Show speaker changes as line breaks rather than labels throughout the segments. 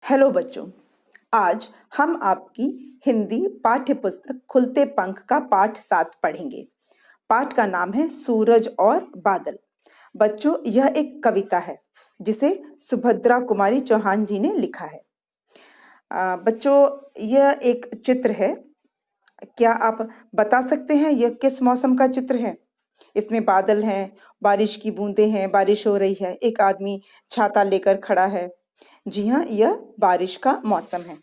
Hello बच्चों, आज हम आपकी हिंदी पाठ्य पुस्तक खुलते पंख का पाठ 7 पढ़ेंगे। पाठ का नाम है सूरज और बादल। बच्चों, यह एक कविता है जिसे सुभद्रा कुमारी चौहान जी ने लिखा है। बच्चों, यह एक चित्र है। क्या आप बता सकते हैं यह किस मौसम का चित्र है? इसमें बादल हैं, बारिश की बूंदें हैं, बारिश हो रही है, एक आदमी छाता लेकर खड़ा है। जी हाँ, यह बारिश का मौसम है।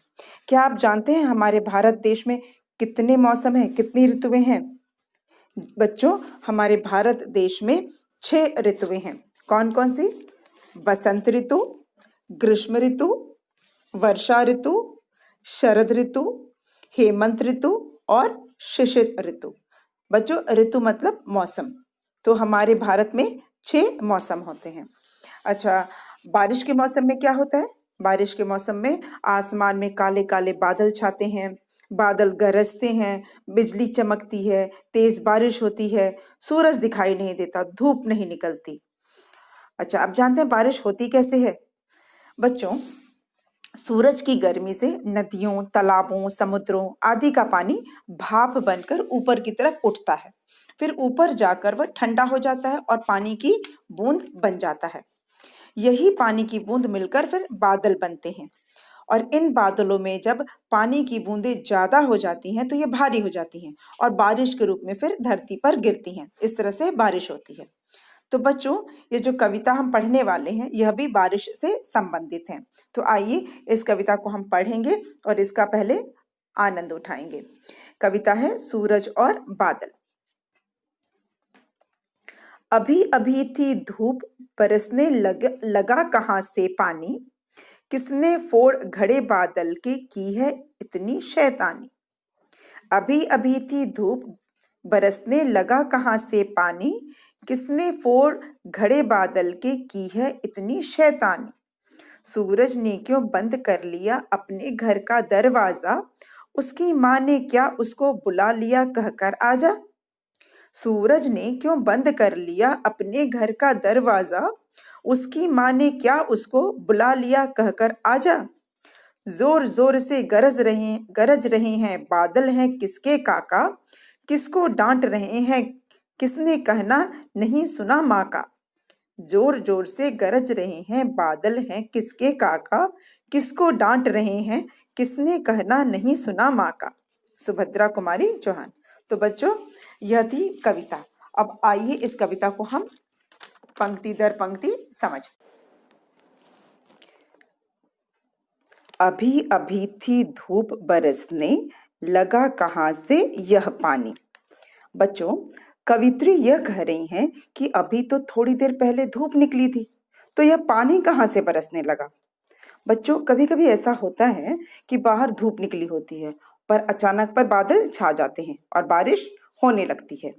क्या आप जानते हैं हमारे भारत देश में कितने मौसम हैं, कितनी ऋतुएं हैं? बच्चों, हमारे भारत देश में 6 ऋतुएं हैं। कौन कौन सी? वसंत ऋतु, ग्रीष्म ऋतु, वर्षा ऋतु, शरद ऋतु, हेमंत ऋतु और शिशिर ऋतु। बच्चों, ऋतु मतलब मौसम। तो हमारे भारत में 6 मौसम होते हैं। अच्छा, बारिश के मौसम में क्या होता है? बारिश के मौसम में आसमान में काले काले बादल छाते हैं, बादल गरजते हैं, बिजली चमकती है, तेज बारिश होती है, सूरज दिखाई नहीं देता, धूप नहीं निकलती। अच्छा, आप जानते हैं बारिश होती कैसे है? बच्चों, सूरज की गर्मी से नदियों, तालाबों, समुद्रों आदि का पानी भाप बनकर ऊपर की तरफ उठता है। फिर ऊपर जाकर वह ठंडा हो जाता है और पानी की बूंद बन जाता है। यही पानी की बूंद मिलकर फिर बादल बनते हैं। और इन बादलों में जब पानी की बूंदें ज्यादा हो जाती हैं तो ये भारी हो जाती हैं और बारिश के रूप में फिर धरती पर गिरती हैं। इस तरह से बारिश होती है। तो बच्चों, ये जो कविता हम पढ़ने वाले हैं यह भी बारिश से संबंधित है। तो आइए इस कविता को हम पढ़ेंगे और इसका पहले आनंद उठाएंगे। कविता है सूरज और बादल। अभी अभी थी धूप, बरसने लगा कहाँ से पानी। किसने फोड़ घड़े बादल के, की है इतनी शैतानी। अभी अभी थी धूप, बरसने लगा कहाँ से पानी। किसने फोड़ घड़े बादल के, की है इतनी शैतानी। सूरज ने क्यों बंद कर लिया अपने घर का दरवाजा। उसकी माँ ने क्या उसको बुला लिया कहकर आजा। सूरज ने क्यों बंद कर लिया अपने घर का दरवाजा। उसकी माँ ने क्या उसको बुला लिया कहकर आजा। जोर जोर से गरज रहे हैं बादल हैं किसके काका। किसको डांट रहे हैं, किसने कहना नहीं सुना माँ का। जोर जोर से गरज रहे हैं बादल हैं किसके काका। किसको डांट रहे हैं, किसने कहना नहीं सुना माँ का। सुभद्रा कुमारी चौहान। तो बच्चों, यह थी कविता। अब आइए इस कविता को हम पंक्ति दर पंक्ति समझते। अभी अभी थी धूप, बरसने लगा कहाँ से यह पानी। बच्चों, कवित्री यह कह रही हैं कि अभी तो थोड़ी देर पहले धूप निकली थी, तो यह पानी कहाँ से बरसने लगा। बच्चों, कभी कभी ऐसा होता है कि बाहर धूप निकली होती है पर अचानक पर बादल छा जाते हैं और बारिश होने लगती है।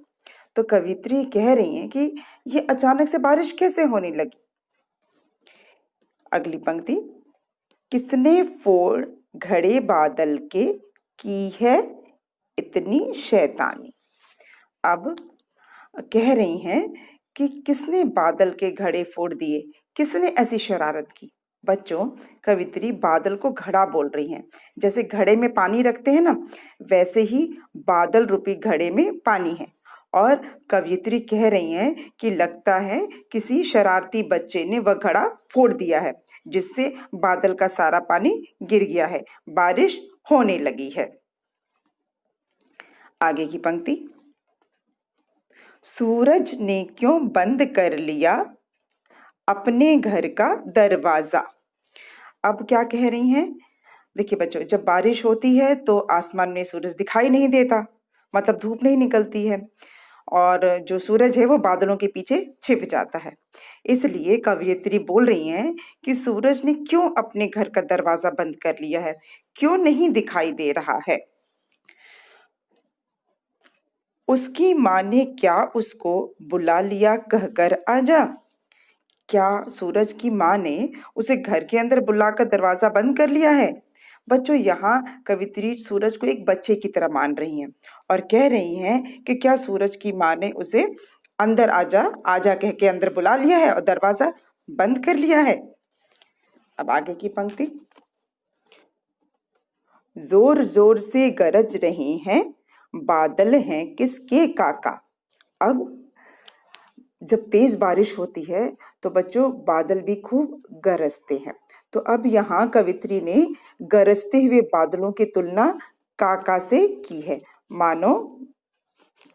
तो कवित्री कह रही हैं कि ये अचानक से बारिश कैसे होने लगी। अगली पंक्ति, किसने फोड़ घड़े बादल के, की है इतनी शैतानी। अब कह रही हैं कि किसने बादल के घड़े फोड़ दिए, किसने ऐसी शरारत की। बच्चों, कवित्री बादल को घड़ा बोल रही हैं। जैसे घड़े में पानी रखते हैं ना, वैसे ही बादल रूपी घड़े में पानी है। और कवित्री कह रही हैं कि लगता है किसी शरारती बच्चे ने वह घड़ा फोड़ दिया है, जिससे बादल का सारा पानी गिर गया है, बारिश होने लगी है। आगे की पंक्ति, सूरज ने क्यों बंद कर लिया अपने घर का दरवाजा। अब क्या कह रही हैं? देखिए बच्चों, जब बारिश होती है तो आसमान में सूरज दिखाई नहीं देता, मतलब धूप नहीं निकलती है और जो सूरज है वो बादलों के पीछे छिप जाता है। इसलिए कवयित्री बोल रही हैं कि सूरज ने क्यों अपने घर का दरवाजा बंद कर लिया है, क्यों नहीं दिखाई दे रहा है। उसकी माँ ने क्या उसको बुला लिया कहकर आजा। क्या सूरज की माँ ने उसे घर के अंदर बुलाकर दरवाजा बंद कर लिया है। बच्चों, यहाँ कवित्री सूरज को एक बच्चे की तरह मान रही हैं और कह रही हैं कि क्या सूरज की माँ ने उसे अंदर आजा आजा कह के अंदर बुला लिया है और दरवाजा बंद कर लिया है। अब आगे की पंक्ति, जोर जोर से गरज रहे हैं, बादल हैं किसके काका। अब जब तेज बारिश होती है तो बच्चों बादल भी खूब गरजते हैं। तो अब यहाँ कवित्री ने गरजते हुए बादलों की तुलना काका से की है। मानो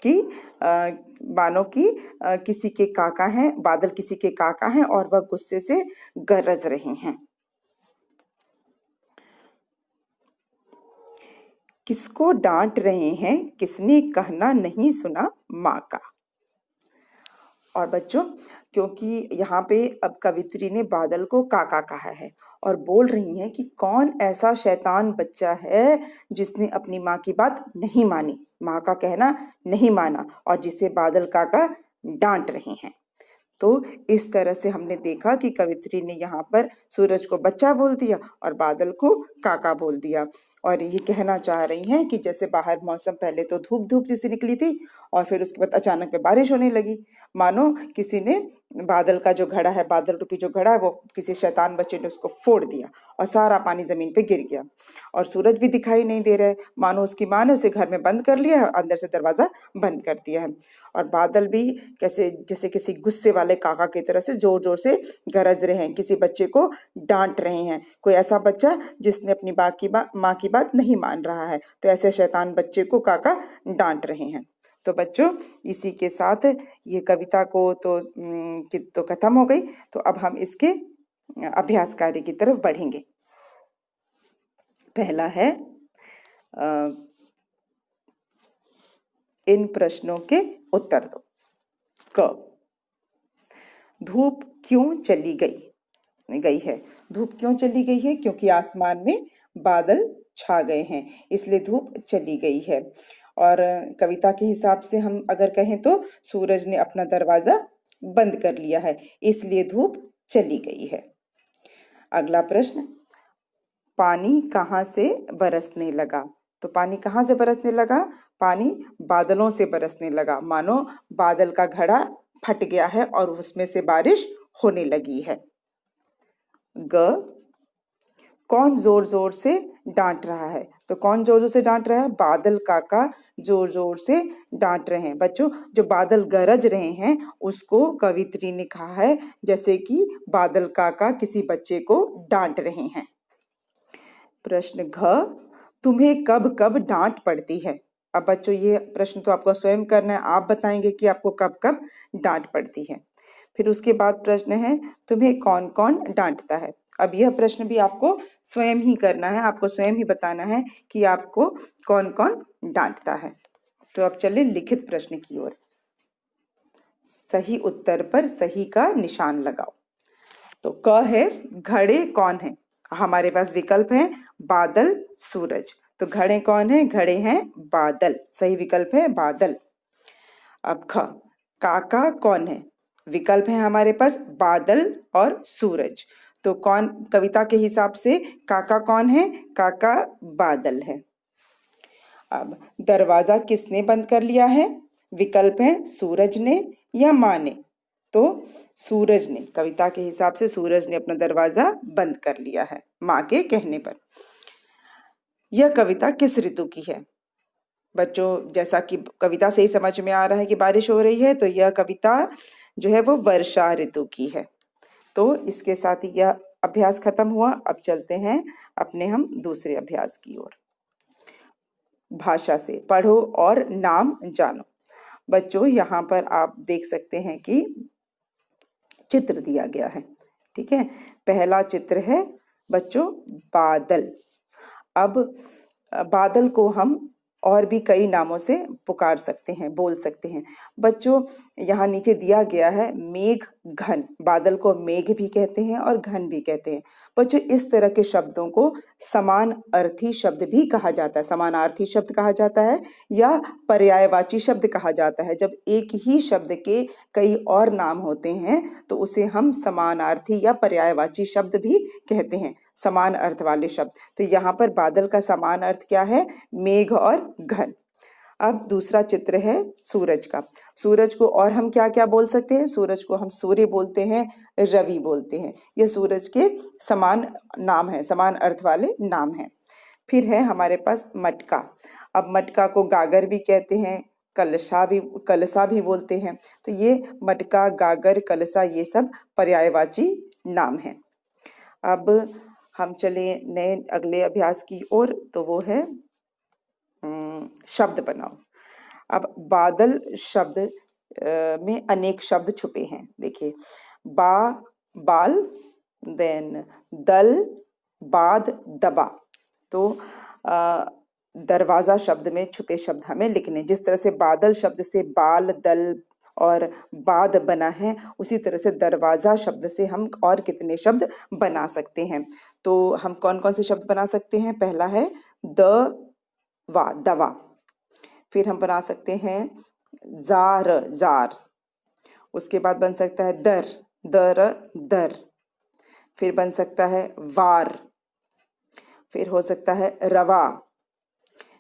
कि अ, किसी के काका हैं, बादल किसी के काका हैं और वह गुस्से से गरज रहे हैं। किसको डांट रहे हैं, किसने कहना नहीं सुना माँ का। और बच्चों क्योंकि यहाँ पे अब कवित्री ने बादल को काका कहा है और बोल रही हैं कि कौन ऐसा शैतान बच्चा है जिसने अपनी माँ की बात नहीं मानी, माँ का कहना नहीं माना और जिसे बादल काका डांट रहे हैं। तो इस तरह से हमने देखा कि कवित्री ने यहाँ पर सूरज को बच्चा बोल दिया और बादल को काका बोल दिया और ये कहना चाह रही हैं कि जैसे बाहर मौसम पहले तो धूप धूप जैसी निकली थी और फिर उसके बाद अचानक में बारिश होने लगी, मानो किसी ने बादल का जो घड़ा है, बादल रूपी जो घड़ा है, वो किसी शैतान बच्चे ने उसको फोड़ दिया और सारा पानी जमीन पे गिर गया और सूरज भी दिखाई नहीं दे रहा है, मानो उसकी माँ ने उसे घर में बंद कर लिया है, अंदर से दरवाजा बंद कर दिया है। और बादल भी कैसे जैसे किसी गुस्से वाले काका की तरह से जोर जोर से गरज रहे हैं, किसी बच्चे को डांट रहे हैं, कोई ऐसा बच्चा जिसने अपनी माँ की बात नहीं मान रहा है, तो ऐसे शैतान बच्चे को काका डांट रहे हैं। तो बच्चों इसी के साथ ये कविता को तो खत्म हो गई। तो अब हम इसके अभ्यास कार्य की तरफ बढ़ेंगे। पहला है इन प्रश्नों के उत्तर दो। क, धूप क्यों चली गई है। धूप क्यों चली गई है? क्योंकि आसमान में बादल छा गए हैं, इसलिए धूप चली गई है। और कविता के हिसाब से हम अगर कहें तो सूरज ने अपना दरवाजा बंद कर लिया है, इसलिए धूप चली गई है। अगला प्रश्न, पानी कहाँ से बरसने लगा। तो पानी कहाँ से बरसने लगा? पानी बादलों से बरसने लगा, मानो बादल का घड़ा फट गया है और उसमें से बारिश होने लगी है। ग, कौन जोर जोर से डांट रहा है। तो कौन जोर जोर से डांट रहा है? बादल काका जोर जोर से डांट रहे हैं। बच्चों जो बादल गरज रहे हैं उसको कवित्री ने कहा है जैसे कि बादल काका किसी बच्चे को डांट रहे हैं। प्रश्न घ, तुम्हें कब कब डांट पड़ती है। अब बच्चों ये प्रश्न तो आपको स्वयं करना है, आप बताएंगे कि आपको कब कब डांट पड़ती है। फिर उसके बाद प्रश्न है, तुम्हें कौन कौन डांटता है। अब यह प्रश्न भी आपको स्वयं ही करना है, आपको स्वयं ही बताना है कि आपको कौन कौन डांटता है। तो अब चलिए लिखित प्रश्न की ओर। सही उत्तर पर सही का निशान लगाओ। तो क है, घड़े कौन है। हमारे पास विकल्प है बादल, सूरज। तो घड़े कौन है? घड़े हैं बादल, सही विकल्प है बादल। अब ख, काका कौन है। विकल्प है हमारे पास बादल और सूरज। तो कौन, कविता के हिसाब से काका कौन है? काका बादल है। अब दरवाजा किसने बंद कर लिया है। विकल्प है सूरज ने या माँ ने। तो सूरज ने, कविता के हिसाब से सूरज ने अपना दरवाजा बंद कर लिया है माँ के कहने पर। यह कविता किस ऋतु की है। बच्चों जैसा कि कविता से ही समझ में आ रहा है कि बारिश हो रही है, तो यह कविता जो है वो वर्षा ऋतु की है। तो इसके साथ ही यह अभ्यास खत्म हुआ। अब चलते हैं अपने हम दूसरे अभ्यास की ओर। भाषा से पढ़ो और नाम जानो। बच्चों यहाँ पर आप देख सकते हैं कि चित्र दिया गया है, ठीक है। पहला चित्र है बच्चों बादल। अब बादल को हम और भी कई नामों से पुकार सकते हैं, बोल सकते हैं। बच्चों यहाँ नीचे दिया गया है मेघ घन। बादल को मेघ भी कहते हैं और घन भी कहते हैं। बच्चों इस तरह के शब्दों को समान अर्थी शब्द भी कहा जाता है, समानार्थी शब्द कहा जाता है या पर्यायवाची शब्द कहा जाता है। जब एक ही शब्द के कई और नाम होते हैं तो उसे हम समानार्थी या पर्यायवाची शब्द भी कहते हैं, समान अर्थ वाले शब्द। तो यहाँ पर बादल का समान अर्थ क्या है? मेघ और घन। अब दूसरा चित्र है सूरज का। सूरज को और हम क्या क्या बोल सकते हैं? सूरज को हम सूर्य बोलते हैं, रवि बोलते हैं। ये सूरज के समान नाम है, समान अर्थ वाले नाम हैं। फिर है हमारे पास मटका। अब मटका को गागर भी कहते हैं, कलसा भी बोलते हैं। तो ये मटका, गागर, कलसा ये सब पर्यायवाची नाम हैं। अब हम चले नए अगले अभ्यास की ओर, तो वो है शब्द बनाओ। अब बादल शब्द में अनेक शब्द छुपे हैं। देखिए, बाल, देन दल, बाद, दबा। तो दरवाज़ा शब्द में छुपे शब्द हमें लिखने। जिस तरह से बादल शब्द से बाल, दल और बाद बना है, उसी तरह से दरवाज़ा शब्द से हम और कितने शब्द बना सकते हैं। तो हम कौन कौन से शब्द बना सकते हैं? पहला है दवा। फिर हम बना सकते हैं जार। उसके बाद बन सकता है दर। फिर बन सकता है वार। फिर हो सकता है रवा।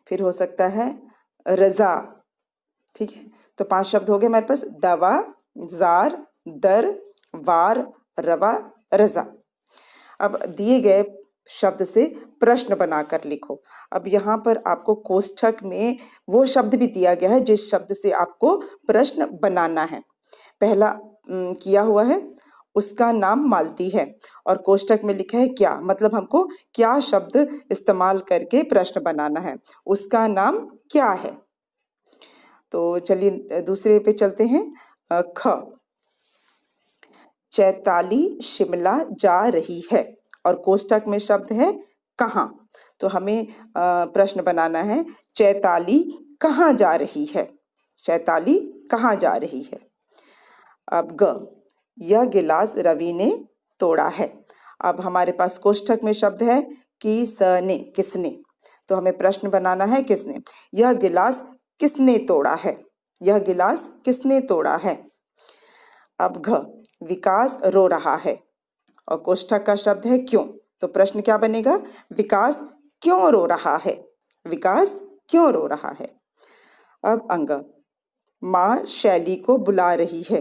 फिर हो सकता है रजा। ठीक है, तो 5 शब्द हो गए हमारे पास: दवा, जार, दर, वार, रवा, रजा। अब दिए गए शब्द से प्रश्न बनाकर लिखो। अब यहाँ पर आपको कोष्ठक में वो शब्द भी दिया गया है जिस शब्द से आपको प्रश्न बनाना है। पहला किया हुआ है, उसका नाम मालती है, और कोष्ठक में लिखा है क्या, मतलब हमको क्या शब्द इस्तेमाल करके प्रश्न बनाना है। उसका नाम क्या है। तो चलिए दूसरे पे चलते हैं। ख, चैताली शिमला जा रही है, और कोष्ठक में शब्द है कहाँ। तो हमें प्रश्न बनाना है, चैताली कहाँ जा रही है। चैताली कहाँ जा रही है। अब ग, यह गिलास रवि ने तोड़ा है। अब हमारे पास कोष्ठक में शब्द है किसने, किसने। तो हमें प्रश्न बनाना है किसने। यह गिलास किसने तोड़ा है। यह गिलास किसने तोड़ा है। अब घ, विकास रो रहा है, और कोष्ठक का शब्द है क्यों। तो प्रश्न क्या बनेगा, विकास क्यों रो रहा है। विकास क्यों रो रहा है। अब अंग, माँ शैली को बुला रही है।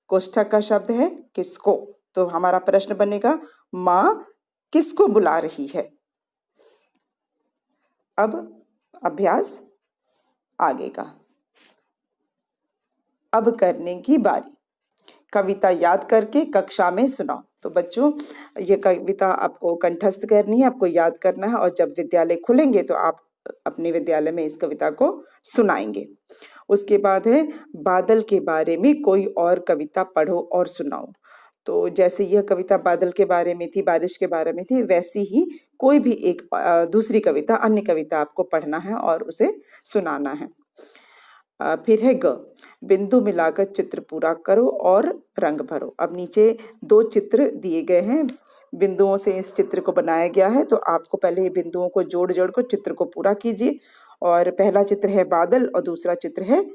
कोष्ठक का शब्द है किसको। तो हमारा प्रश्न बनेगा, माँ किसको बुला रही है। अब अभ्यास आगे का। अब करने की बारी। कविता याद करके कक्षा में सुनाओ। तो बच्चों, ये कविता आपको कंठस्थ करनी है, आपको याद करना है, और जब विद्यालय खुलेंगे तो आप अपने विद्यालय में इस कविता को सुनाएंगे। उसके बाद है बादल के बारे में कोई और कविता पढ़ो और सुनाओ। तो जैसे यह कविता बादल के बारे में थी, बारिश के बारे में थी, वैसी ही कोई भी एक दूसरी कविता, अन्य कविता आपको पढ़ना है और उसे सुनाना है। फिर है ग, बिंदु मिलाकर चित्र पूरा करो और रंग भरो। अब नीचे 2 चित्र दिए गए हैं, बिंदुओं से इस चित्र को बनाया गया है। तो आपको पहले ये बिंदुओं को जोड़ कर चित्र को पूरा कीजिए। और पहला चित्र है बादल और दूसरा चित्र है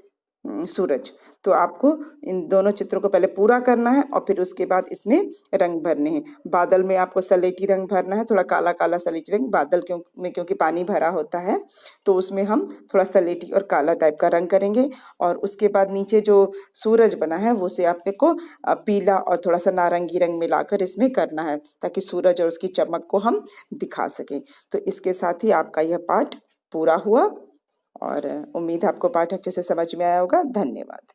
सूरज। तो आपको इन दोनों चित्रों को पहले पूरा करना है और फिर उसके बाद इसमें रंग भरने हैं। बादल में आपको सलेटी रंग भरना है, थोड़ा काला काला सलेटी रंग। बादल क्योंकि पानी भरा होता है, तो उसमें हम थोड़ा सलेटी और काला टाइप का रंग करेंगे। और उसके बाद नीचे जो सूरज बना है वो से आपको पीला और थोड़ा सा नारंगी रंग मिलाकर इसमें करना है, ताकि सूरज और उसकी चमक को हम दिखा सकें। तो इसके साथ ही आपका यह पाठ पूरा हुआ, और उम्मीद है आपको पाठ अच्छे से समझ में आया होगा। धन्यवाद।